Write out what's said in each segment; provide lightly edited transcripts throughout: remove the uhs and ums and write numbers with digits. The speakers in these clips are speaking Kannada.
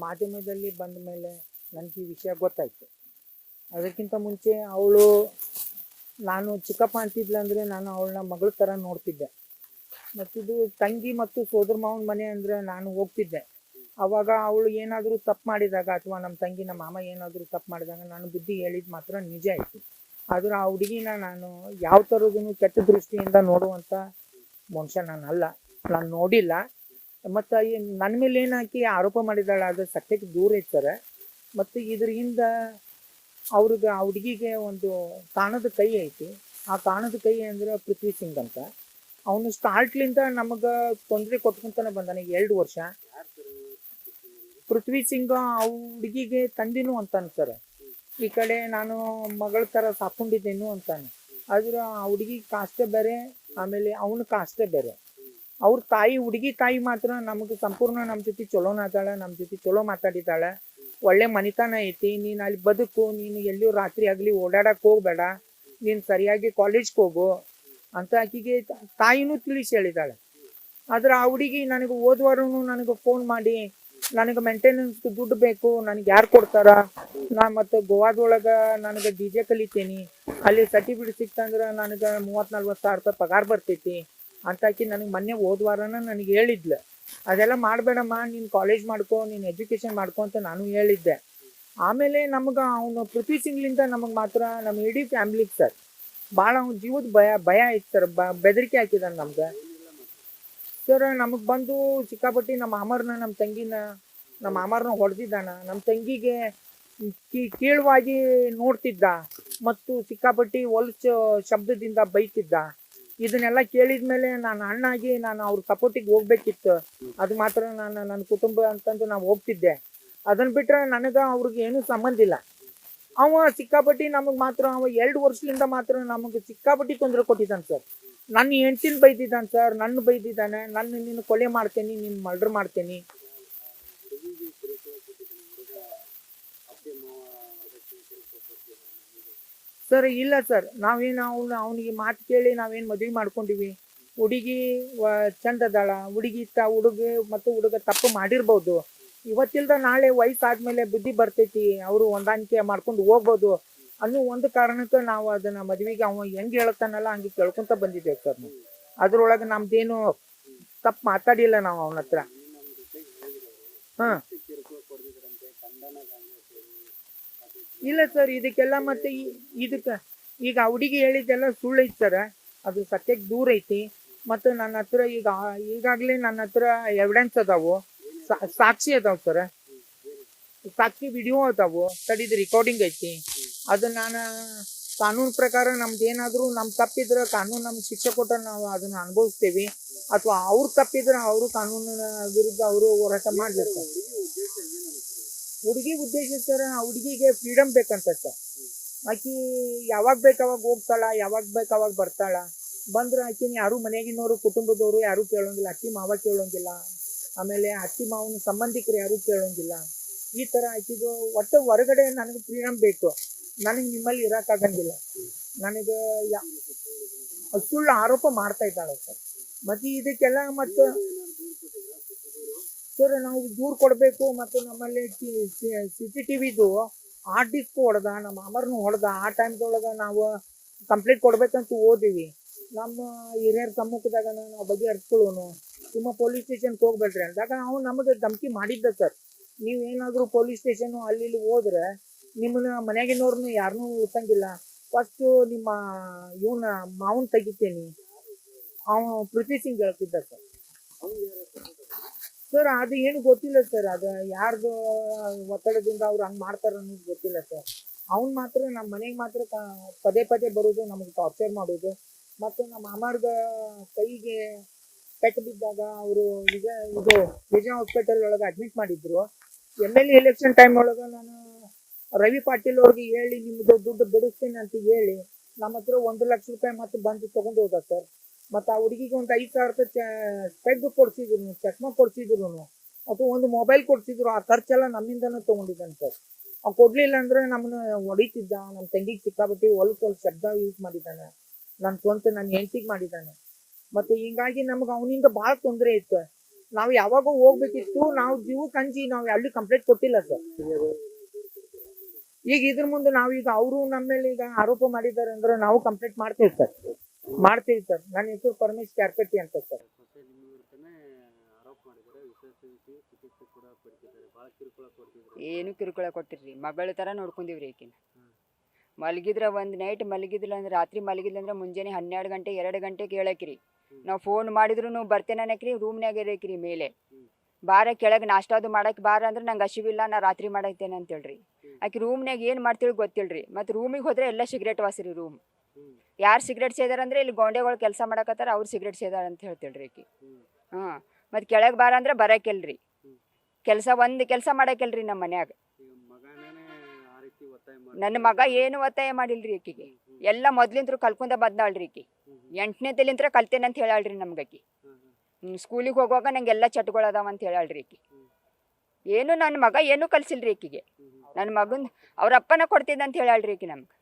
ಮಾಧ್ಯಮದಲ್ಲಿ ಬಂದ ಮೇಲೆ ನನಗೆ ಈ ವಿಷಯ ಗೊತ್ತಾಯ್ತು. ಅದಕ್ಕಿಂತ ಮುಂಚೆ ಅವಳು, ನಾನು ಚಿಕ್ಕಪ್ಪ ಅಂತಿದ್ಲು ಅಂದರೆ ನಾನು ಅವಳನ್ನ ಮಗಳ ಥರ ನೋಡ್ತಿದ್ದೆ. ಮತ್ತಿದು ತಂಗಿ ಮತ್ತು ಸೋದರ ಮಾವನ ಮನೆ ಅಂದರೆ ನಾನು ಹೋಗ್ತಿದ್ದೆ. ಅವಾಗ ಅವಳು ಏನಾದರೂ ತಪ್ಪು ಮಾಡಿದಾಗ ಅಥವಾ ನಮ್ಮ ತಂಗಿ ನಮ್ಮ ಮಾಮ ಏನಾದರೂ ತಪ್ಪು ಮಾಡಿದಾಗ ನಾನು ಬುದ್ಧಿ ಹೇಳಿದ್ದು ಮಾತ್ರ ನಿಜ ಆಯಿತು. ಆದ್ರೆ ಆ ಹುಡುಗಿನ ನಾನು ಯಾವ ಥರದೂ ಕೆಟ್ಟ ದೃಷ್ಟಿಯಿಂದ ನೋಡುವಂಥ ಮನುಷ್ಯ ನಾನಲ್ಲ, ನಾನು ನೋಡಿಲ್ಲ. ಮತ್ತು ನನ್ನ ಮೇಲೆ ಏನು ಹಾಕಿ ಆರೋಪ ಮಾಡಿದಾಳೆ ಅದು ಸತ್ಯಕ್ಕೆ ದೂರ ಇರ್ತಾರೆ. ಮತ್ತು ಇದರಿಂದ ಅವ್ರಿಗೆ ಆ ಹುಡುಗಿಗೆ ಒಂದು ಕಾಣದ ಕೈ ಐತಿ. ಆ ಕಾಣದ ಕೈ ಅಂದರೆ ಪೃಥ್ವಿ ಸಿಂಗ್ ಅಂತ. ಅವನು ಸ್ಟಾರ್ಟ್ಲಿಂದ ನಮಗೆ ತೊಂದರೆ ಕೊಟ್ಕೊಂತಾನೆ ಬಂದಾನೆ 2 ವರ್ಷ. ಪೃಥ್ವಿ ಸಿಂಗ್ ಆ ಹುಡುಗಿಗೆ ತಂದಿನೂ ಅಂತಾನೆ ಸರ್. ಈ ಕಡೆ ನಾನು ಮಗಳ ಥರ ಸಾಕೊಂಡಿದ್ದೇನು ಅಂತಾನೆ. ಆದ್ರೆ ಆ ಹುಡುಗಿ ಕಾಷ್ಟೇ ಬೇರೆ, ಆಮೇಲೆ ಅವನ ಕಾಷ್ಟೇ ಬೇರೆ. ಅವ್ರ ತಾಯಿ, ಹುಡುಗಿ ತಾಯಿ ಮಾತ್ರ ನಮಗೆ ಸಂಪೂರ್ಣ ನಮ್ಮ ಜೊತೆ ಚಲೋ ಮಾತಾಡ, ನಮ್ಮ ಜೊತೆ ಚಲೋ ಮಾತಾಡಿದ್ದಾಳೆ. ಒಳ್ಳೆ ಮನಿತನ ಐತಿ, ನೀನು ಅಲ್ಲಿ ಬದುಕು, ನೀನು ಎಲ್ಲಿಯೂ ರಾತ್ರಿ ಆಗಲಿ ಓಡಾಡಕ್ಕೆ ಹೋಗ್ಬೇಡ, ನೀನು ಸರಿಯಾಗಿ ಕಾಲೇಜ್ಗೆ ಹೋಗು ಅಂತ ಆಕಿಗೆ ತಾಯಿನೂ ತಿಳಿಸಿ ಹೇಳಿದ್ದಾಳೆ. ಆದ್ರೆ ಆ ಹುಡುಗಿ ನನಗೆ ಹೋದ್ವಾರೂ ನನಗೆ ಫೋನ್ ಮಾಡಿ ನನಗೆ ಮೇಂಟೆನೆನ್ಸ್ ದುಡ್ಡು ಬೇಕು, ನನಗೆ ಯಾರು ಕೊಡ್ತಾರ, ನಾ ಮತ್ತು ಗೋವಾದೊಳಗೆ ನನಗೆ DJ ಕಲಿತೀನಿ, ಅಲ್ಲಿ ಸರ್ಟಿಫಿಕೇಟ್ ಸಿಕ್ತಂದ್ರೆ ನನಗೆ 30-40 ಸಾವಿರ ರೂಪಾಯಿ ಪಗಾರ ಬರ್ತೈತಿ ಅಂತ ಆಕಿ ನನಗೆ ಮೊನ್ನೆ ಹೋದ್ವಾರನ ನನಗೆ ಹೇಳಿದ್ಲು. ಅದೆಲ್ಲ ಮಾಡಬೇಡಮ್ಮ, ನೀನು ಕಾಲೇಜ್ ಮಾಡ್ಕೊ, ನೀನು ಎಜುಕೇಷನ್ ಮಾಡ್ಕೊ ಅಂತ ನಾನು ಹೇಳಿದ್ದೆ. ಆಮೇಲೆ ನಮಗೆ ಅವನು ಪೃಥ್ವಿ ಸಿಂಗ್ಲಿಂದ ನಮಗೆ ಮಾತ್ರ ನಮ್ಮ ಇಡೀ ಫ್ಯಾಮ್ಲಿಗೆ ಸರ್ ಭಾಳ ಅವ್ನ ಜೀವದ ಭಯ ಐತೆ ಸರ್. ಬೆದರಿಕೆ ಹಾಕಿದಾನೆ ನಮ್ಗೆ ಸರ್. ನಮಗೆ ಬಂದು ಸಿಕ್ಕಾಪಟ್ಟಿ ನಮ್ಮ ಮಾಮರನ್ನ ಹೊಡೆದಿದ್ದಾನ. ನಮ್ಮ ತಂಗಿಗೆ ಕೀಳವಾಗಿ ನೋಡ್ತಿದ್ದ ಮತ್ತು ಸಿಕ್ಕಾಪಟ್ಟಿ ಹೊಲಸು ಶಬ್ದದಿಂದ ಬೈತಿದ್ದ. ಇದನ್ನೆಲ್ಲ ಕೇಳಿದ ಮೇಲೆ ನಾನು ಅಣ್ಣಾಗಿ ನಾನು ಅವ್ರ ಸಪೋರ್ಟಿಗೆ ಹೋಗ್ಬೇಕಿತ್ತು. ಅದು ಮಾತ್ರ ನನ್ನ ಕುಟುಂಬ ಅಂತಂದು ನಾವು ಹೋಗ್ತಿದ್ದೆ. ಅದನ್ನು ಬಿಟ್ಟರೆ ನನಗೆ ಅವ್ರಿಗೆ ಏನೂ ಸಂಬಂಧ ಇಲ್ಲ. ಅವ ಸಿಕ್ಕಾಪಟ್ಟಿ ನಮಗೆ ಮಾತ್ರ, ಅವ 2 ವರ್ಷದಿಂದ ಮಾತ್ರ ನಮಗೆ ಸಿಕ್ಕಾಪಟ್ಟಿ ತೊಂದರೆ ಕೊಟ್ಟಿದ್ದಾನೆ ಸರ್. ನನ್ನ ಹೆಂಡ್ತಿನ ಬೈದಿದ್ದಾನೆ ಸರ್, ನನ್ನ ಬೈದಿದ್ದಾನೆ, ನಿನ್ನ ಕೊಲೆ ಮಾಡ್ತೇನೆ, ನಿನ್ನ ಮರ್ಡರ್ ಮಾಡ್ತೇನೆ. ಸರ್ ಇಲ್ಲ ಸರ್, ನಾವೇನು ಅವನಿಗೆ ಮಾತು ಕೇಳಿ ನಾವೇನು ಮದುವೆ ಮಾಡ್ಕೊಂಡಿವಿ. ಹುಡುಗಿ ಚಂದ ಅದಾಳ, ಹುಡುಗ ಮತ್ತು ಹುಡುಗ ತಪ್ಪು ಮಾಡಿರ್ಬೋದು. ಇವತ್ತಿಲ್ದ ನಾಳೆ ವಯಸ್ಸಾದ್ಮೇಲೆ ಬುದ್ಧಿ ಬರ್ತೈತಿ, ಅವರು ಹೊಂದಾಣಿಕೆ ಮಾಡ್ಕೊಂಡು ಹೋಗ್ಬೋದು ಅನ್ನೋ ಒಂದು ಕಾರಣಕ್ಕೆ ನಾವು ಅದನ್ನ ಮದುವೆಗೆ ಅವ ಹೆಂಗೆ ಹೇಳ್ತಾನಲ್ಲ ಹಂಗೆ ಕೇಳ್ಕೊಂತ ಬಂದಿದ್ದೇವೆ ಸರ್. ನಾವು ಅದ್ರೊಳಗೆ ನಮ್ದೇನು ತಪ್ಪು ಮಾತಾಡಿಲ್ಲ ನಾವು ಅವನ ಹತ್ರ. ಹಾಂ ಇಲ್ಲ ಸರ್, ಇದಕ್ಕೆಲ್ಲ ಮತ್ತೆ ಇದಕ್ಕೆ ಈಗ ಹುಡುಗಿ ಹೇಳಿದ್ದೆಲ್ಲ ಸುಳ್ಳು ಐತಿ ಸರ್. ಅದು ಸತ್ಯಕ್ಕೆ ದೂರ ಐತಿ. ಮತ್ತು ನನ್ನ ಹತ್ರ ಈಗಾಗಲೇ ನನ್ನ ಹತ್ರ ಎವಿಡೆನ್ಸ್ ಅದಾವು, ಸಾಕ್ಷಿ ಅದಾವ ಸರ್. ಸಾಕ್ಷಿ ವಿಡಿಯೋ ಅದಾವು, ತಡಿದು ರೆಕಾರ್ಡಿಂಗ್ ಐತಿ. ಅದು ನಾನು ಕಾನೂನು ಪ್ರಕಾರ ನಮ್ದು ಏನಾದರೂ ನಮ್ಮ ತಪ್ಪಿದ್ರೆ ಕಾನೂನು ನಮ್ಗೆ ಶಿಕ್ಷೆ ಕೊಟ್ಟರೆ ನಾವು ಅದನ್ನು ಅನುಭವಿಸ್ತೇವೆ. ಅಥವಾ ಅವ್ರು ತಪ್ಪಿದ್ರೆ ಅವರು ಕಾನೂನಿನ ವಿರುದ್ಧ ಅವರು ಹೋರಾಟ ಮಾಡ್ಲಿರ್ತಾರೆ. ಹುಡುಗಿ ಉದ್ದೇಶ ಸರ್, ಆ ಹುಡುಗಿಗೆ ಫ್ರೀಡಮ್ ಬೇಕಂತ ಸರ್. ಆಕಿ ಯಾವಾಗ ಬೇಕಾವಾಗ ಹೋಗ್ತಾಳ, ಯಾವಾಗ ಬೇಕಾವಾಗ ಬರ್ತಾಳ. ಬಂದ್ರೆ ಆಕಿನ ಯಾರು ಮನೆಯಾಗಿನವರು, ಕುಟುಂಬದವರು ಯಾರು ಕೇಳೋಂಗಿಲ್ಲ, ಅತ್ತಿ ಮಾವ ಕೇಳೋಂಗಿಲ್ಲ, ಆಮೇಲೆ ಅತ್ತಿ ಮಾವನ ಸಂಬಂಧಿಕರು ಯಾರು ಕೇಳೋಂಗಿಲ್ಲ. ಈ ಥರ ಆಕಿದು ಒಟ್ಟು ಹೊರಗಡೆ ನನಗೆ ಫ್ರೀಡಮ್ ಬೇಕು, ನನಗೆ ನಿಮ್ಮಲ್ಲಿ ಇರೋಕ್ಕಾಗಂಗಿಲ್ಲ. ನನಗೆ ಸುಳ್ಳು ಆರೋಪ ಮಾಡ್ತಾ ಇದ್ದಾಳೆ ಸರ್. ಮತ್ತು ಇದಕ್ಕೆಲ್ಲ ಮತ್ತು ಸರ್ ನಾವು ದೂರು ಕೊಡಬೇಕು. ಮತ್ತು ನಮ್ಮಲ್ಲಿ CCTVದು ಹಾರ್ಡ್ ಡಿಸ್ಕ್ ಹೊಡೆದ, ನಮ್ಮ ಅಮರ್ನು ಹೊಡೆದ. ಆ ಟೈಮ್ದೊಳಗೆ ನಾವು ಕಂಪ್ಲೇಂಟ್ ಕೊಡ್ಬೇಕಂತ ಹೋದಿವಿ. ನಮ್ಮ ಹಿರಿಯರ ಸಮ್ಮುಖದಾಗ ನಾವು ಬಗೆಹರಿಸ್ಕೊಳ್ಳೋನು, ತುಂಬ ಪೊಲೀಸ್ ಸ್ಟೇಷನ್ಗೆ ಹೋಗ್ಬೇಡ್ರಿ ಅಂದಾಗ ಅವ್ನು ನಮಗೆ ಧಮಕಿ ಮಾಡಿದ್ದ ಸರ್. ನೀವೇನಾದರೂ ಪೊಲೀಸ್ ಸ್ಟೇಷನು ಅಲ್ಲಿ ಇಲ್ಲಿ ಹೋದ್ರೆ ನಿಮ್ಮನ್ನ ಮನೆಯಾಗಿನವ್ರನ್ನ ಯಾರನ್ನೂ ಉಳಿಸಂಗಿಲ್ಲ, ಫಸ್ಟು ನಿಮ್ಮ ಇವನ ಮಾವನ್ ತೆಗಿತೇನೆ ಅವನು ಪೃಥ್ವಿ ಸಿಂಗ್ ಹೇಳ್ತಿದ್ದ ಸರ್. ಸರ್ ಅದು ಏನು ಗೊತ್ತಿಲ್ಲ ಸರ್, ಅದು ಯಾರ್ದು ಒತ್ತಡದಿಂದ ಅವ್ರು ಹಂಗೆ ಮಾಡ್ತಾರೆ ಅನ್ನೋದು ಗೊತ್ತಿಲ್ಲ ಸರ್. ಅವ್ನು ಮಾತ್ರ ನಮ್ಮ ಮನೆಗೆ ಮಾತ್ರ ಪದೇ ಪದೇ ಬರೋದು, ನಮಗೆ ಟಾರ್ಚರ್ ಮಾಡೋದು. ಮತ್ತು ನಮ್ಮ ಮಾಮಾರ್ಗ ಕೈಗೆ ಪೆಟ್ಟು ಬಿದ್ದಾಗ ಅವರು ವಿಜಯ ಹಾಸ್ಪಿಟಲ್ ಒಳಗೆ ಅಡ್ಮಿಟ್ ಮಾಡಿದ್ರು. MLA ಎಲೆಕ್ಷನ್ ಟೈಮ್ ಒಳಗೆ ನಾನು ರವಿ ಪಾಟೀಲ್ ಅವ್ರಿಗೆ ಹೇಳಿ ನಿಮ್ಮದು ದುಡ್ಡು ಬಿಡಿಸ್ತೀನಿ ಅಂತ ಹೇಳಿ ನಮ್ಮ ಹತ್ರ 1 ಲಕ್ಷ ರೂಪಾಯಿ ಮತ್ತೆ ಬಂದು ತೊಗೊಂಡು ಹೋದ ಸರ್. ಮತ್ತು ಆ ಹುಡುಗಿಗೆ ಒಂದು 5,000 ರೂಪಾಯಿ ಪೆಗ್ ಕೊಡ್ಸಿದ್ರು, ಚಶ್ಮಾ ಕೊಡ್ಸಿದ್ರು, ಅಥವಾ ಒಂದು ಮೊಬೈಲ್ ಕೊಡ್ಸಿದ್ರು. ಆ ಖರ್ಚೆಲ್ಲ ನಮ್ಮಿಂದನೂ ತೊಗೊಂಡಿದ್ದಾನೆ ಸರ್. ಅವ್ನು ಕೊಡಲಿಲ್ಲ ಅಂದರೆ ನಮ್ಮನ್ನು ಹೊಡಿತಿದ್ದ. ನಮ್ಮ ತಂಗಿಗೆ ಸಿಕ್ಕಾಬಿಟ್ಟು ಹೊಲಕ್ಕೆ ಶಬ್ದ ಯೂಸ್ ಮಾಡಿದ್ದಾನೆ, ನನ್ನ ಹೆಂಡತಿಗೆ ಮಾಡಿದ್ದಾನೆ. ಮತ್ತು ಹೀಗಾಗಿ ನಮ್ಗೆ ಅವನಿಂದ ಭಾಳ ತೊಂದರೆ ಇತ್ತು. ನಾವು ಯಾವಾಗ ಹೋಗ್ಬೇಕಿತ್ತು, ನಾವು ಜೀವಕ್ಕೆ ಅಂಜಿ ನಾವು ಅಲ್ಲಿ ಕಂಪ್ಲೇಂಟ್ ಕೊಟ್ಟಿಲ್ಲ ಸರ್. ಈಗ ಇದ್ರ ಮುಂದೆ ನಾವು ಈಗ ಅವರು ನಮ್ಮ ಮೇಲೆ ಈಗ ಆರೋಪ ಮಾಡಿದ್ದಾರೆ ಅಂದ್ರೆ ನಾವು ಕಂಪ್ಲೇಂಟ್ ಮಾಡ್ತೀವಿ ಸರ್. ನನ್ನ ಹೆಸರು ಪರಮೇಶ್ ಕ್ಯಾರ್ಪೆಟ್ಟಿ ಅಂತ ಸರ್. ಏನು ಕಿರುಕುಳ ಕೊಟ್ಟಿರ್ರಿ, ಮಗಳ ತರ ನೋಡ್ಕೊಂಡಿವ್ರಿ ಆಕಿನ. ಮಲಗಿದ್ರ ಒಂದ್ ನೈಟ್ ಮಲಗಿದಿಲ್ಲ ಅಂದ್ರೆ ರಾತ್ರಿ ಮಲಗಿಲ್ಲ ಅಂದ್ರೆ ಮುಂಜಾನೆ 12 ಗಂಟೆ 2 ಗಂಟೆಗೆ ಹೇಳಕ್ರಿ. ನಾವು ಫೋನ್ ಮಾಡಿದ್ರು ನೀವು ಬರ್ತೇನೆ ಅನ್ನಕ್ರಿ, ರೂಮ್ನಾಗ ಇರಕ್ರಿ ಮೇಲೆ. ಬಾರ ಕೆಳಗೆ ನಾಷ್ಟಾದು ಮಾಡಕ್ ಬಾರ ಅಂದ್ರೆ ನಂಗೆ ಹಸಿವಿಲ್ಲ, ನಾ ರಾತ್ರಿ ಮಾಡಾಕ್ತೇನೆ ಅಂತ ಹೇಳ್ರಿ. ಆಕಿ ರೂಮ್ನಾಗ ಏನ್ ಮಾಡ್ತೀವಿ ಗೊತ್ತಿಲ್ರಿ. ಮತ್ತೆ ರೂಮಿಗೆ ಹೋದ್ರೆ ಎಲ್ಲ ಸಿಗರೇಟ್ ವಾಸರಿ ರೂಮ್. ಯಾರು ಸಿಗರೇಟ್ ಸೇದಾರ ಅಂದ್ರೆ ಇಲ್ಲಿ ಗೋಂಡೆಗಳು ಕೆಲಸ ಮಾಡಕತ್ತಾರ, ಅವ್ರು ಸಿಗರೇಟ್ ಸೇದಾರ ಅಂತ ಹೇಳ್ತೇಳ್ರಿ ಆಕಿ. ಮತ್ತೆ ಕೆಳಗೆ ಬಾರ ಅಂದ್ರೆ ಬರಕಿಲ್ರಿ. ಒಂದು ಕೆಲಸ ಮಾಡಕಿಲ್ರಿ ನಮ್ಮ ಮನ್ಯಾಗ. ನನ್ನ ಮಗ ಏನು ಒತ್ತಾಯ ಮಾಡಿಲ್ರಿ ಆಕಿಗೆ. ಎಲ್ಲ ಮೊದ್ಲಿಂತ್ರ ಕಲ್ಕೊಂಡ ಬಂದಾಳ್ರಿ ಆಕಿ. 8ನೇ ತಲಿಂತ್ರ ಕಲ್ತೇನೆ ಅಂತ ಹೇಳಾಳ್ರಿ ನಮ್ಗಾಕಿ. ಸ್ಕೂಲಿಗೆ ಹೋಗುವಾಗ ನಂಗೆಲ್ಲ ಚಟಗಳು ಅದಾವ ಅಂತ ಹೇಳಾಳ್ರಿ ಆಕಿ. ಏನು ನನ್ನ ಮಗ ಏನು ಕಲ್ಸಿಲ್ರಿ ಆಕಿಗೆ. ನನ್ನ ಮಗನ್ ಅವ್ರ ಅಪ್ಪನ ಕೊಡ್ತಿದ್ದ ಅಂತ ಹೇಳಾಳ್ರಿ ಆಕಿ ನಮ್ಗೆ.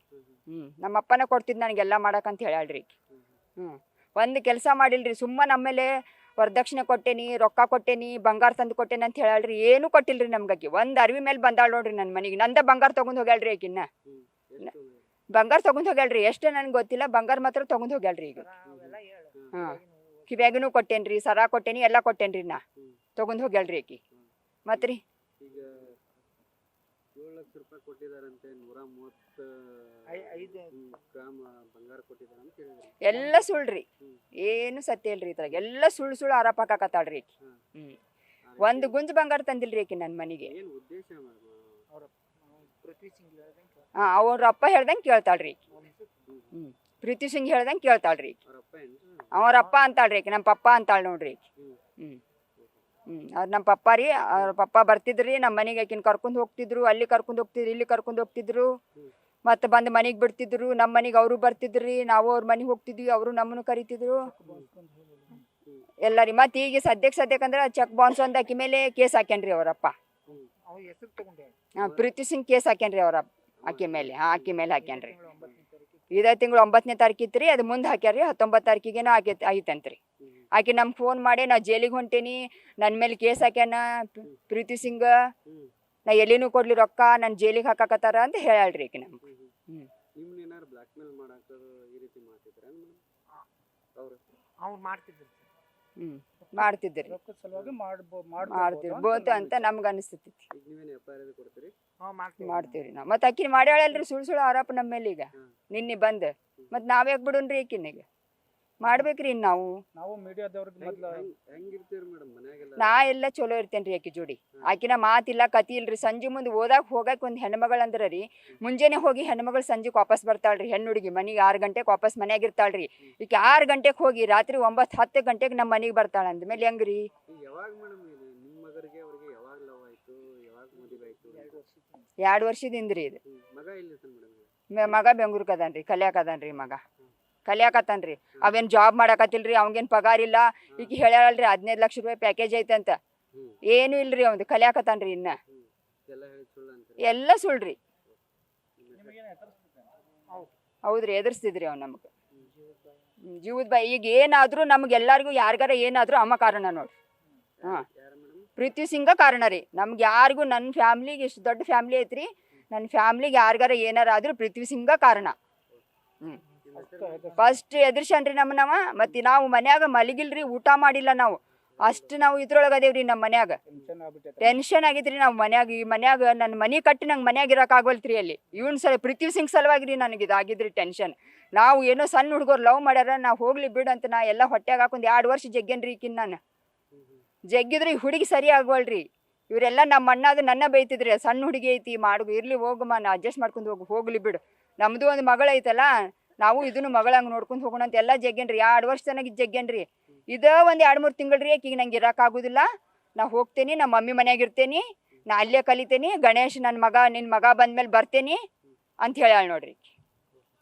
ನಮ್ಮ ಅಪ್ಪನ ಕೊಡ್ತಿದ್ ನನಗೆಲ್ಲ ಮಾಡಕಂತ ಹೇಳಾಳ್ರಿ ಆಕಿ. ಒಂದು ಕೆಲಸ ಮಾಡಿಲ್ರಿ. ಸುಮ್ಮನೆ ಆಮೇಲೆ ವರದಕ್ಷಿಣೆ ಕೊಟ್ಟೇನಿ, ರೊಕ್ಕ ಕೊಟ್ಟೇನಿ, ಬಂಗಾರ ತಂದು ಕೊಟ್ಟೇನಿ ಅಂತ ಹೇಳಾಳ್ರಿ. ಏನು ಕೊಟ್ಟಿಲ್ರಿ ನಮ್ಗಾಕಿ. ಒಂದು ಅರಿವಿ ಮೇಲೆ ಬಂದಾಳ್ ನೋಡ್ರಿ ನನ್ನ ಮನೆಗೆ. ನಂದ ಬಂಗಾರ ತಗೊಂಡ್ ಹೋಗ್ಯಾಳ್ರಿ ಆಕಿನ್ನ. ಬಂಗಾರ ತಗೊಂಡ್ ಹೋಗ್ಯಾಳ್ರಿ. ಎಷ್ಟು ನನ್ಗೆ ಗೊತ್ತಿಲ್ಲ, ಬಂಗಾರ ಮಾತ್ರ ತಗೊಂಡ್ ಹೋಗ್ಯಾಳ್ರಿ ಈಗ. ಕಿವ್ಯಾಗನು ಕೊಟ್ಟೇನ್ರಿ, ಸರ ಕೊಟ್ಟೇನಿ, ಎಲ್ಲ ಕೊಟ್ಟೇನ್ರಿ. ನಾ ತಗೊಂಡ್ ಹೋಗ್ಯಾಳ್ರಿ ಆಕಿ. ಮತ್ರಿ 7 ಲಕ್ಷ ರೂಪಾಯಿ ಕೊಟ್ಟಿದಾರಂತೆ, 135 ಗ್ರಾಮ್ ಬಂಗಾರ ಕೊಟ್ಟಿದಾರಂತ ಹೇಳಿದ್ರು. ಎಲ್ಲ ಸುಳ್ಳ್ರಿ, ಏನು ಸತ್ಯ ಇಲ್ರಿ ಇದ್ರಾಗ. ಎಲ್ಲ ಸುಳ್ಳು ಆರೋಪ ಹಾಕಾಕತ್ತಾಳ್ರಿ ಆಕಿ. ಒಂದು ಗುಂಜ್ ಬಂಗಾರ ತಂದಿಲ್ರಿ ಆಕಿ ನನ್ನ ಮನೆಗೆ. ಅವ್ರ ಅಪ್ಪ ಹೇಳ್ದಂಗೆ ಕೇಳ್ತಾಳ್ರಿ. ಪ್ರೀತಿ ಸಿಂಗ್ ಹೇಳ್ದಂಗೆ ಕೇಳ್ತಾಳ್ರಿ. ಅವ್ರ ಅಪ್ಪ ಅಂತಾಳ್ರಿ ಆಕಿ, ನಮ್ಮ ಪಪ್ಪ ಅಂತಾಳ್ ನೋಡ್ರಿ. ಅವ್ರು ನಮ್ಮ ಪಪ್ಪ ರೀ. ಅವ್ರ ಪಪ್ಪ ಬರ್ತಿದ್ರಿ ನಮ್ಮ ಮನೆಗೆ. ಆಕಿನ ಕರ್ಕೊಂಡು ಹೋಗ್ತಿದ್ರು, ಅಲ್ಲಿ ಕರ್ಕೊಂಡು ಹೋಗ್ತಿದ್ರು, ಇಲ್ಲಿ ಕರ್ಕೊಂಡು ಹೋಗ್ತಿದ್ರು. ಮತ್ತೆ ಬಂದು ಮನೆಗೆ ಬಿಡ್ತಿದ್ರು. ನಮ್ಮ ಮನೆಗೆ ಅವರು ಬರ್ತಿದ್ರಿ, ನಾವು ಅವ್ರ ಮನೆಗೆ ಹೋಗ್ತಿದ್ವಿ, ಅವರು ನಮ್ಮನ್ನು ಕರಿತಿದ್ರು ಎಲ್ಲ ರೀ. ಮತ್ತೆ ಈಗ ಸದ್ಯಕ್ಕಂದ್ರೆ ಚೆಕ್ ಬೌನ್ಸ್ ಒಂದು ಆಕಿ ಮೇಲೆ ಕೇಸ್ ಹಾಕ್ಯಾನ್ರಿ ಅವರಪ್ಪ. ಪ್ರೀತಿ ಸಿಂಗ್ ಕೇಸ್ ಹಾಕ್ಯಾನ್ರಿ ಅವ್ರ ಆಕಿ ಮೇಲೆ. ಆಕಿ ಮೇಲೆ ಹಾಕ್ಯಾನ್ರಿ. ಇದೇ ತಿಂಗಳು 9ನೇ ತಾರೀಕು ಇತ್ತು ರೀ. ಅದು ಮುಂದೆ ಹಾಕ್ಯಾರ್ರಿ. 19 ತಾರೀಕಿಗೇನೋ ಆಯ್ತಂತ್ರಿ. ಆಕೆ ನಮ್ಗೆ ಫೋನ್ ಮಾಡಿ ನಾ ಜೈಲಿಗೆ ಹೊಂಟೇನಿ, ನನ್ನ ಮೇಲೆ ಕೇಸ್ ಹಾಕ್ಯಾನ ಪ್ರೀತಿ ಸಿಂಗ್, ನಾ ಎಲ್ಲಿನೂ ಕೊಡ್ಲಿ ರೊಕ್ಕ, ನನ್ನ ಜೈಲಿಗೆ ಹಾಕಾಕತ್ತಾರ ಅಂತ ಹೇಳಾಳ್ರಿ ಆಕೆ ನಮ್ಗೆ. ಮಾಡ್ತಿದ್ರಿ ಮಾಡ್ತಿರ್ಬೋದು ಅಂತ ನಮ್ಗೆ ಅನಿಸ್ತೈತಿ. ಮಾಡ್ತೀವ್ರಿ ನಾವು. ಮತ್ತೆ ಆಕಿನ ಮಾಡ್ಯಾಳಲ್ರಿ ಸುಳ್ಳು ಆರೋಪ ನಮ್ಮ ಮೇಲೆ. ಈಗ ನಿನ್ನೆ ಬಂದ್ ಮತ್ತೆ ನಾವ್ಯಾಕೆ ಬಿಡೋಣ್ರಿ ಆಕಿನಿಗೆ? ಮಾಡ್ಬೇಕ್ರಿ ನಾವು. ನಾ ಎಲ್ಲ ಚಲೋ ಇರ್ತೇನ್ರಿ ಆಕಿ ಜೋಡಿ. ಆಕಿನ ಮಾತಿಲ್ಲ ಕತಿ ಇಲ್ರಿ. ಸಂಜೆ ಮುಂದೆ ಹೋಗಕ್ ಒಂದ್ ಹೆಣ್ಮಗಳು ಅಂದ್ರ ರೀ, ಮುಂಜಾನೆ ಹೋಗಿ ಹೆಣ್ಮಗಳು ಸಂಜೆಗೆ ವಾಪಸ್ ಬರ್ತಾಳ್ರಿ. ಹೆಣ್ಣು ಹುಡುಗಿ ಮನೆಗೆ 6 ಗಂಟೆಗೆ ವಾಪಸ್ ಮನ್ಯಾಗ ಇರ್ತಾಳ್ರಿ. ಈಕೆ 6 ಗಂಟೆಗೆ ಹೋಗಿ ರಾತ್ರಿ 9-10 ಗಂಟೆಗೆ ನಮ್ಮ ಮನೆಗೆ ಬರ್ತಾಳ. ಅಂದ್ಮೇಲೆ ಹೆಂಗ್ರಿ? 2 ವರ್ಷದಿಂದ್ರಿ ಇದು. ಮಗ ಬೆಂಗ್ಳೂರ್ಗೆ ಅದಾನ್ರಿ, ಕಲ್ಯಾಕದಾನ್ರಿ. ಮಗ ಕಲಿಯಾಕತ್ತಾನ್ರಿ. ಅವೇನ್ ಜಾಬ್ ಮಾಡಕತ್ತಿಲ್ರಿ, ಅವಂಗೇನ್ ಪಗಾರ ಇಲ್ಲ. ಈಗ ಹೇಳ್ಯಾಳಲ್ರಿ 15 ಲಕ್ಷ ರೂಪಾಯಿ ಪ್ಯಾಕೇಜ್ ಐತಂತ. ಏನು ಇಲ್ರಿ, ಅವಂದು ಕಲಿಯಾಕತ್ತಾನ್ರಿ. ಇನ್ನ ಎಲ್ಲ ಸುಳ್ರಿ. ಹೌದ್ರಿ, ಎದುರಿಸ್ತಿದ್ರಿ ಅವ್ ನಮ್ಗೆ ಜೀವದ ಬಾಯಿ. ಈಗ ಏನಾದ್ರು ನಮ್ಗೆಲ್ಲಾರ್ಗು ಯಾರಿಗಾರ ಏನಾದ್ರು ಅಮ್ಮ ಕಾರಣ ನೋಡ್ರಿ. ಪ್ರೀತಿ ಸಿಂಗ ಕಾರಣ ರೀ ನಮ್ಗೆ ಯಾರಿಗೂ. ನನ್ನ ಫ್ಯಾಮ್ಲಿಗೆ ಎಷ್ಟು ದೊಡ್ಡ ಫ್ಯಾಮ್ಲಿ ಐತ್ರಿ, ನನ್ನ ಫ್ಯಾಮ್ಲಿಗೆ ಯಾರಿಗಾರ ಏನಾರ ಆದ್ರೂ ಪ್ರೀತಿ ಸಿಂಗ ಕಾರಣ. ಫಸ್ಟ್ ಎದುರ್ಸನ್ರಿ ನಮ್ಮನವ. ಮತ್ತೆ ನಾವು ಮನ್ಯಾಗ ಮಲಗಿಲ್ರಿ, ಊಟ ಮಾಡಿಲ್ಲ ನಾವು. ಅಷ್ಟು ನಾವು ಇದ್ರೊಳಗೆ ಅದೇವ್ರಿ. ನಮ್ಮ ಮನ್ಯಾಗ ಟೆನ್ಷನ್ ಆಗಿದ್ರಿ. ನಾವು ಮನ್ಯಾಗ ಈ ಮನ್ಯಾಗ ನನ್ನ ಮನೆ ಕಟ್ಟಿ ನಂಗೆ ಮನ್ಯಾಗ ಇರಕ್ ಆಗವಲ್ತ್ರಿ. ಅಲ್ಲಿ ಇವನ್ ಪ್ರೀತಿ ಸಿಂಗ್ ಸಲುವಾಗಿರಿ ನನಗೆ ಇದಾಗಿದ್ರಿ ಟೆನ್ಷನ್. ನಾವು ಏನೋ ಸಣ್ಣ ಹುಡುಗರು ಲವ್ ಮಾಡ್ಯಾರ, ನಾವು ಹೋಗ್ಲಿ ಬಿಡಂತ ನಾ ಎಲ್ಲ ಹೊಟ್ಯಾಗ ಹಾಕೊಂಡ್ 2 ವರ್ಷ ಜಗ್ಗೇನ್ರಿ. ಈಕಿನ್ ನಾನು ಜಗ್ಗಿದ್ರಿ. ಹುಡುಗಿ ಸರಿ ಆಗವಲ್ರಿ. ಇವರೆಲ್ಲ ನಮ್ಮ ಅಣ್ಣದು ನನ್ನ ಬೈತಿದ್ರಿ, ಸಣ್ಣ ಹುಡುಗಿ ಐತಿ ಇರ್ಲಿ ಹೋಗಮ್ಮ, ನಾ ಅಡ್ಜಸ್ಟ್ ಮಾಡ್ಕೊಂಡು ಹೋಗ್ಲಿ ಬಿಡು, ನಮ್ದು ಒಂದು ಮಗಳ ಐತಲ್ಲ, ನಾವು ಇದನ್ನು ಮಗಳಂಗೆ ನೋಡ್ಕೊಂಡು ಹೋಗೋಣ ಅಂತ ಎಲ್ಲ ಜಗ್ಗೇನ್ರಿ. 2 ವರ್ಷ ತನಕ ಜಗ್ಗೇನ್ರಿ. ಇದ ಒಂದು 2-3 ತಿಂಗಳು ರೀ. ಈಗ ನಂಗೆ ಇರೋಕ್ಕಾಗೋದಿಲ್ಲ, ನಾ ಹೋಗ್ತೇನೆ, ನಮ್ಮ ಮಮ್ಮಿ ಮನ್ಯಾಗ ಇರ್ತೇನೆ, ನಾ ಅಲ್ಲೇ ಕಲಿತೇನೆ, ಗಣೇಶ್ ನಿನ್ನ ಮಗ ಬಂದ್ಮೇಲೆ ಬರ್ತೇನೆ ಅಂತ ಹೇಳ್ಯಾಳ ನೋಡ್ರಿ.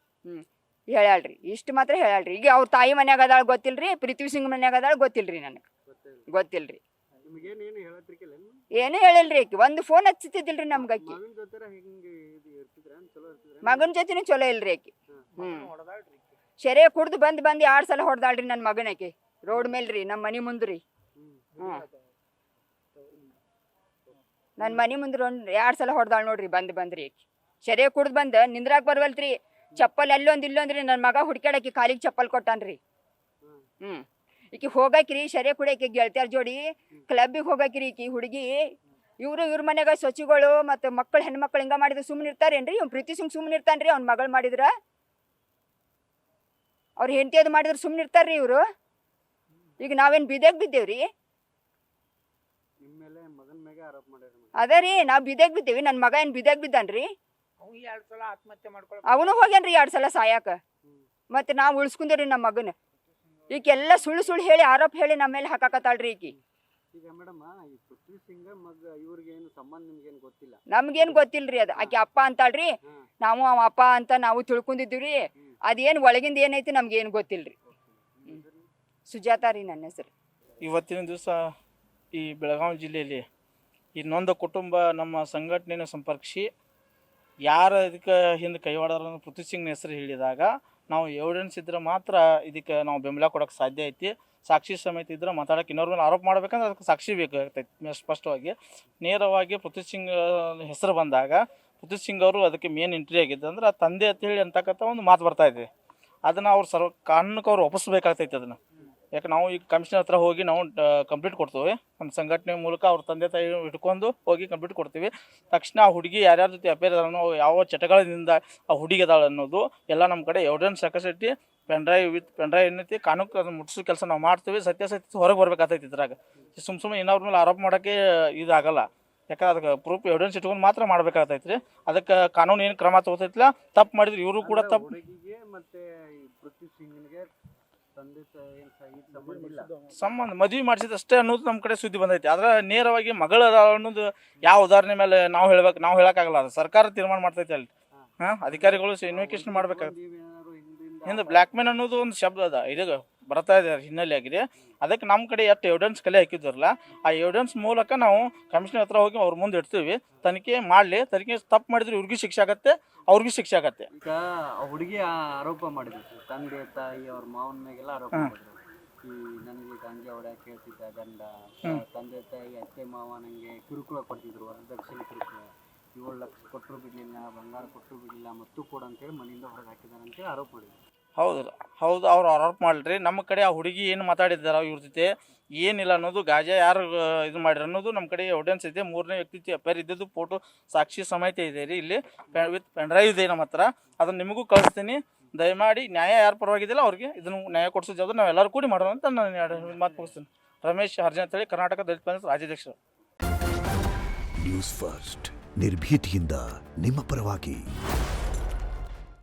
ಹೇಳ್ಯಾಳ್ರಿ. ಇಷ್ಟು ಮಾತ್ರ ಹೇಳ್ಯಾಳ್ರಿ. ಈಗ ಅವ್ರ ತಾಯಿ ಮನ್ಯಾಗ ಅದಾಳ ಗೊತ್ತಿಲ್ರಿ, ಪ್ರೀತಿ ಸಿಂಗ್ ಮನ್ಯಾಗ ಅದಾಳ ಗೊತ್ತಿಲ್ರಿ. ನನಗೆ ಗೊತ್ತಿಲ್ರಿ. ಏನು ಹೇಳಿಲ್ರಿ. ಆಕಿ ಒಂದು ಫೋನ್ ಹಚ್ಚತಿದ್ದಿಲ್ರಿ ನಮ್ಗೆ. ಆಕಿ ಮಗನ ಜೊತೆನೂ ಚಲೋ ಇಲ್ರಿ ಆಕಿ. ಶೆರೆ ಕುಡ್ದು ಬಂದ್ 2 ಸಲ ಹೊಡೆದಾಳ್ರಿ ನನ್ನ ಮಗನಕ್ಕೆ ರೋಡ್ ಮೇಲ್ರಿ, ನಮ್ಮ ಮನೆ ಮುಂದ್ರಿ. ನನ್ನ ಮನೆ ಮುಂದೆ 2 ಸಲ ಹೊಡೆದಾಳ ನೋಡ್ರಿ ಬಂದ್ರಿ ಆಕಿ ಶರೀರ ಕುಡ್ದು ಬಂದು ನಿಂದ್ರಾಕ್ ಬರ್ವಲ್ತ್ರಿ ಚಪ್ಪಲ್ ಅಲ್ಲೊಂದು ಇಲ್ಲೊಂದ್ರಿ ನನ್ನ ಮಗ ಹುಡ್ಕ್ಯಾಡಕಿ ಕಾಲಿಗೆ ಚಪ್ಪಲ್ ಕೊಟ್ಟಾನ್ರಿ ಈಕಿ ಹೋಗಾಕ್ರಿ ಶರೀರ ಕುಡಿಯಕ್ಕೆ ಗೆಳತಿಯರ್ ಜೋಡಿ ಕ್ಲಬ್ಬಿಗೆ ಹೋಗಾಕ್ರಿ ಈಕಿ ಹುಡುಗಿ ಇವ್ರ ಮನ್ಯಾಗ ಸ್ವಚ್ಛಗಳು ಮತ್ತು ಮಕ್ಕಳು ಹೆಣ್ಮಕ್ಳು ಹಿಂಗ ಮಾಡಿದ್ರೆ ಸುಮ್ಮನೆ ಇರ್ತಾರೇನ್ರಿ ಇವ್ ಪ್ರೀತಿ ಸುಮ್ಮನೆ ಇರ್ತಾನ್ರಿ ಅವ್ನ ಮಗಳು ಮಾಡಿದ್ರ ಅವ್ರ ಹೆಂಡತಿ ಅದು ಮಾಡಿದ್ರೆ ಸುಮ್ಮನೆ ಇರ್ತಾರ್ರಿ ಇವರು ಈಗ ನಾವೇನು ಬಿದ್ದೇವ್ರಿ ನಿಮ್ಮ ಮೇಲೆ ಮಗನ ಮೇಲೆ ಆರೋಪ ಮಾಡ್ಯಾರ ಅದೇ ರೀ ನಾವು ಬಿದ್ದೇವಿ ನನ್ನ ಮಗ ಏನು ಬಿದ್ದಾನ್ರಿ ಅವ್ನು 2 ಸಲ ಆತ್ಮಹತ್ಯೆ ಮಾಡ್ಕೊಳ್ಳೋ ಅವನು ಹೋಗ್ಯಾನ್ರಿ 2 ಸಲ ಸಾಯಾಕ ಮತ್ತೆ ನಾವು ಉಳಿಸ್ಕೊಂಡೇವ್ರಿ ನಮ್ಮ ಮಗನ ಈಕೆಲ್ಲ ಸುಳ್ಳು ಹೇಳಿ ಆರೋಪ ಹೇಳಿ ನಮ್ಮ ಮೇಲೆ ಹಾಕಾಕತ್ತಾಳ್ರಿ ಈಕಿ ಈಗ ಮೇಡಮ್ ಈ ಪೃಥ್ವಿ ಸಿಂಗ್ ಮಗ ಇವ್ರಿಗೆ ಏನು ಸಂಬಂಧ ನಿಮ್ಗೇನು ಗೊತ್ತಿಲ್ಲ ನಮ್ಗೇನು ಗೊತ್ತಿಲ್ರಿ ಅದು ಆಕೆ ಅಪ್ಪ ಅಂತಾಳ್ರಿ ನಾವು ಅವ ಅಪ್ಪ ಅಂತ ನಾವು ತಿಳ್ಕೊಂಡಿದ್ದೀವ್ರಿ ಅದೇನು ಒಳಗಿಂದ ಏನೈತಿ ನಮ್ಗೇನು ಗೊತ್ತಿಲ್ರಿ ಸುಜಾತ ರೀ ನನ್ನ ಹೆಸರು ಇವತ್ತಿನ ದಿವಸ ಈ ಬೆಳಗಾವಿ ಜಿಲ್ಲೆಯಲ್ಲಿ ಇನ್ನೊಂದು ಕುಟುಂಬ ನಮ್ಮ ಸಂಘಟನೆಯನ್ನು ಸಂಪರ್ಕಿಸಿ ಯಾರು ಇದಕ್ಕೆ ಹಿಂದೆ ಕೈವಾಡೋರು ಪೃಥ್ವಿ ಸಿಂಗ್ನ ಹೆಸರು ಹೇಳಿದಾಗ ನಾವು ಎವಿಡೆನ್ಸ್ ಇದ್ರೆ ಮಾತ್ರ ಇದಕ್ಕೆ ನಾವು ಬೆಂಬಲ ಕೊಡೋಕ್ಕೆ ಸಾಧ್ಯ ಐತಿ ಸಾಕ್ಷಿ ಸಮೇತ ಇದ್ರೆ ಮಾತಾಡೋಕೆ ಇನ್ನೊರ ಮೇಲೆ ಆರೋಪ ಮಾಡ್ಬೇಕಂದ್ರೆ ಅದಕ್ಕೆ ಸಾಕ್ಷಿ ಬೇಕಾಗ್ತೈತಿ ಸ್ಪಷ್ಟವಾಗಿ ನೇರವಾಗಿ ಪೃಥ್ವಿ ಸಿಂಗ್ ಹೆಸರು ಬಂದಾಗ ಪೃಥ್ವಿ ಸಿಂಗ್ ಅವರು ಅದಕ್ಕೆ ಮೇನ್ ಎಂಟ್ರಿ ಆಗಿದ್ದು ಅಂದ್ರೆ ಆ ತಂದೆ ಅಂತೇಳಿ ಅಂತಕ್ಕಂಥ ಒಂದು ಮಾತು ಬರ್ತಾ ಇದೆ ಅದನ್ನು ಅವ್ರು ಕಾನೂನಕ್ಕೆ ಅವ್ರು ಒಪ್ಪಿಸ್ಬೇಕಾಗ್ತೈತಿ ಅದನ್ನು ಯಾಕೆ ನಾವು ಈಗ ಕಮಿಷನರ್ ಹತ್ರ ಹೋಗಿ ನಾವು ಕಂಪ್ಲೀಟ್ ಕೊಡ್ತೀವಿ ನಮ್ಮ ಸಂಘಟನೆ ಮೂಲಕ ಅವ್ರ ತಂದೆ ತಾಯಿ ಹಿಡ್ಕೊಂಡು ಹೋಗಿ ಕಂಪ್ಲೀಟ್ ಕೊಡ್ತೀವಿ ತಕ್ಷಣ ಆ ಹುಡುಗಿ ಯಾರ್ಯಾರ ಜೊತೆ ಅಪೇರ್ ಅದಾಳೋ ಯಾವ ಚಟಗಳಿಂದ ಆ ಹುಡುಗಿ ಅದಾಳ ಅನ್ನೋದು ಎಲ್ಲ ನಮ್ಮ ಕಡೆ ಎವಿಡೆನ್ಸ್ ಸಾಕಷ್ಟು ಪೆನ್ಡ್ರೈವ್ ಏನೈತಿ ಕಾನೂನು ಅದನ್ನು ಮುಟ್ಟಿಸೋ ಕೆಲಸ ನಾವು ಮಾಡ್ತೀವಿ ಸತ್ಯಾಸತ್ಯ ಹೊರಗೆ ಬರ್ಬೇಕಾಗ್ತೈತಿ ಇದ್ರಾಗ ಸುಮ್ಮನೆ ಇನ್ನೊವ್ರ ಮೇಲೆ ಆರೋಪ ಮಾಡೋಕ್ಕೆ ಇದಾಗಲ್ಲ ಯಾಕಂದ್ರೆ ಅದಕ್ಕೆ ಪ್ರೂಫ್ ಎವಿಡೆನ್ಸ್ ಇಟ್ಕೊಂಡು ಮಾತ್ರ ಮಾಡ್ಬೇಕಾಗ್ತೈತಿ ರೀ ಅದಕ್ಕೆ ಕಾನೂನು ಏನು ಕ್ರಮ ತಗೋತೈತಿಲ್ಲ ತಪ್ಪು ಮಾಡಿದ್ರೆ ಇವರು ಕೂಡ ತಪ್ಪು ಹುಡುಗಿಗೆ ಮತ್ತೆ ಈ ಪೃಥ್ವಿ ಸಿಂಗ್ನಿಗೆ ತಂದೆ ತಾಯಿ ಸಂಬಂಧ ಇಲ್ಲ ಸಂಬಂಧ ಮದುವೆ ಮಾಡಿಸಿದಷ್ಟೇ ಅನ್ನೋದು ನಮ್ಮ ಕಡೆ ಸುದ್ದಿ ಬಂದೈತಿ ಆದ್ರೆ ನೇರವಾಗಿ ಮಗಳ ಅನ್ನೋದು ಯಾವ ಉದಾಹರಣೆ ಮೇಲೆ ನಾವು ಹೇಳೋಕ್ಕಾಗಲ್ಲ ಅದು ಸರ್ಕಾರ ತೀರ್ಮಾನ ಮಾಡ್ತೈತಿ ಅಲ್ಲಿ ಅಧಿಕಾರಿಗಳು ಇನ್ವೆಸ್ಟಿಗೇಷನ್ ಮಾಡ್ಬೇಕಾಗುತ್ತೆ ಹಿಂದೆ ಬ್ಲ್ಯಾಕ್ ಮೇನ್ ಅನ್ನೋದು ಒಂದು ಶಬ್ದ ಅದ ಇದು ಬರ್ತಾ ಇದೆ ಹಿನ್ನೆಲೆ ಆಗಿದೆ ಅದಕ್ಕೆ ನಮ್ಮ ಕಡೆ ಎಷ್ಟು ಎವಿಡೆನ್ಸ್ ಕಲೆ ಹಾಕಿದ್ರಲ್ಲ ಆ ಎವಿಡೆನ್ಸ್ ಮೂಲಕ ನಾವು ಕಮಿಷನರ್ ಹತ್ರ ಹೋಗಿ ಅವ್ರ ಮುಂದೆ ಇಡ್ತೀವಿ ತನಿಖೆ ಮಾಡಲಿ ತನಿಖೆ ತಪ್ಪು ಮಾಡಿದ್ರೆ ಇವ್ರಿಗೂ ಶಿಕ್ಷೆ ಆಗತ್ತೆ ಅವ್ರಿಗೂ ಶಿಕ್ಷೆ ಆಗತ್ತೆ ಈಗ ಆ ಹುಡುಗಿ ಆರೋಪ ಮಾಡಿದ್ರು ತಂದೆ ತಾಯಿ ಅವ್ರ ಮಾವನ ಮೇಗೆಲ್ಲ ಆರೋಪ ಮಾಡಿದ್ರು ಈ ನನಗೆ ಗಂಜೆ ಹೊಡ್ಯಾಕೆ ಹೇಳ್ತಿದ್ದ ಗಂಡ ತಂದೆ ತಾಯಿ ಅತ್ತೆ ಮಾವ ನನಗೆ ಕಿರುಕುಳ ಕೊಡ್ತಿದ್ರು ವರದಕ್ಷಿಣೆ ಕಿರುಕುಳ 7 ಲಕ್ಷ ಕೊಟ್ಟರು ಬಿಡಲಿಲ್ಲ ಬಂಗಾರ ಕೊಟ್ಟರು ಬಿಡಲಿಲ್ಲ ಮತ್ತು ಕೂಡ ಅಂತೇಳಿ ಮನೆಯಿಂದ ಹೊರಗೆ ಹಾಕಿದ್ದಾರೆ ಅಂತೇಳಿ ಆರೋಪ ಮಾಡಿದ್ರು ಹೌದು ಅವ್ರು ಆರೋಪ ಮಾಡ್ರಿ ನಮ್ಮ ಕಡೆ ಆ ಹುಡುಗಿ ಏನು ಮಾತಾಡಿದಾರ ಇವ್ರ ಜೊತೆ ಏನಿಲ್ಲ ಅನ್ನೋದು ಗಾಜಾ ಯಾರು ಇದು ಮಾಡಿರಿ ಅನ್ನೋದು ನಮ್ಮ ಕಡೆ ಎವಿಡೆನ್ಸ್ ಇದೆ 3ನೇ ವ್ಯಕ್ತಿ ಅಪೇರ್ ಇದ್ದದ್ದು ಫೋಟೋ ಸಾಕ್ಷಿ ಸಮೇತ ಇದೆ ರೀ ಇಲ್ಲಿ ವಿತ್ ಪೆನ್ಡ್ರೈವ್ ಇದೆ ನಮ್ಮ ಹತ್ರ ಅದನ್ನು ನಿಮಗೂ ಕಳಿಸ್ತೀನಿ ದಯಮಾಡಿ ನ್ಯಾಯ ಯಾರು ಪರವಾಗಿದ್ದಿಲ್ಲ ಅವ್ರಿಗೆ ಇದನ್ನು ನ್ಯಾಯ ಕೊಡಿಸೋ ಜವಾಬ್ದಾರಿ ನಾವು ಎಲ್ಲರೂ ಕೂಡಿ ಮಾಡೋಣ ಅಂತ ನಾನು ಮಾತು ಮುಗಿಸ್ತೀನಿ ರಮೇಶ್ ಹರ್ಜನ್ ಅಂತೇಳಿ ಕರ್ನಾಟಕ ದಲಿತ ಪಂಚಾಯತ್ ರಾಜ್ಯಾಧ್ಯಕ್ಷರು ನ್ಯೂಸ್ ಫಸ್ಟ್ ನಿರ್ಭೀತಿಯಿಂದ ನಿಮ್ಮ ಪರವಾಗಿ.